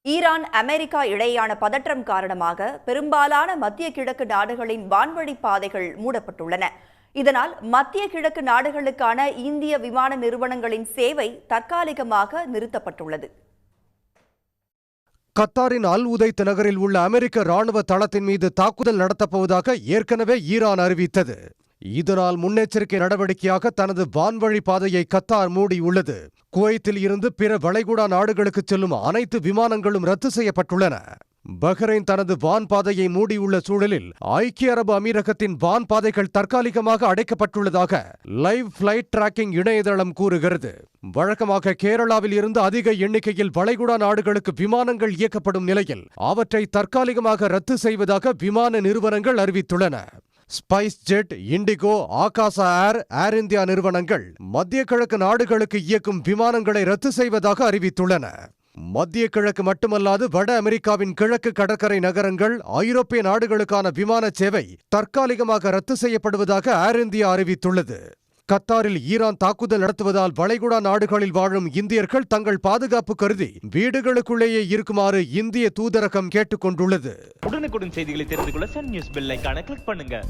Iran America இடையேயான பதற்றம் காரணமாக பெரும்பாலான மத்திய கிழக்கு நாடுகளின் வான்வழி பாதைகள் மூடப்பட்டுள்ளன. இதனால் மத்திய கிழக்கு நாடுகளுக்கான இந்திய விமான நிறுவனங்களின் சேவை தற்காலிகமாக நிறுத்தப்பட்டுள்ளது. கத்தாரின் அல் உதைத் நகரில் உள்ள அமெரிக்க ராணுவ தளத்தின் மீது தாக்குதல் நடத்தப்போவதாக ஏற்கனவே ஈரான் அறிவித்தது. இதனால் முன்னெச்சரிக்கை நடவடிக்கையாக தனது வான்வழி பாதையை கத்தார் மூடியுள்ளது. குவைத்தில் இருந்து பிற வளைகுடா நாடுகளுக்கு செல்லும் அனைத்து விமானங்களும் ரத்து செய்யப்பட்டுள்ளன. பஹ்ரைன் தனது வான் பாதையை மூடியுள்ள சூழலில் ஐக்கிய அரபு அமீரகத்தின் வான் பாதைகள் தற்காலிகமாக அடைக்கப்பட்டுள்ளதாக லைவ் பிளைட் டிராக்கிங் இணையதளம் கூறுகிறது. வழக்கமாக கேரளாவில் இருந்து அதிக எண்ணிக்கையில் வளைகுடா நாடுகளுக்கு விமானங்கள் இயக்கப்படும் நிலையில் அவற்றை தற்காலிகமாக ரத்து செய்வதாக விமான நிறுவனங்கள் அறிவித்துள்ளன. ஸ்பைஸ் ஜெட், இண்டிகோ, ஆகாசா ஏர், ஏர் இந்தியா நிறுவனங்கள் மத்திய கிழக்கு நாடுகளுக்கு இயக்கும் விமானங்களை ரத்து செய்வதாக அறிவித்துள்ளன. மத்திய கிழக்கு மட்டுமல்லாது வட அமெரிக்காவின் கிழக்கு கடற்கரை நகரங்கள், ஐரோப்பிய நாடுகளுக்கான விமான சேவை தற்காலிகமாக ரத்து செய்யப்படுவதாக ஏர் இந்தியா அறிவித்துள்ளது. கத்தாரில் ஈரான் தாக்குதல் நடத்துவதால் வளைகுடா நாடுகளில் வாழும் இந்தியர்கள் தங்கள் பாதுகாப்பு கருதி வீடுகளுக்குள்ளேயே இருக்குமாறு இந்திய தூதரகம் கேட்டுக் கொண்டுள்ளது. உடனுக்குடன் செய்திகளை தெரிந்து கொள்ள சன் நியூஸ் பெல் ஐகானை கிளிக் பண்ணுங்க.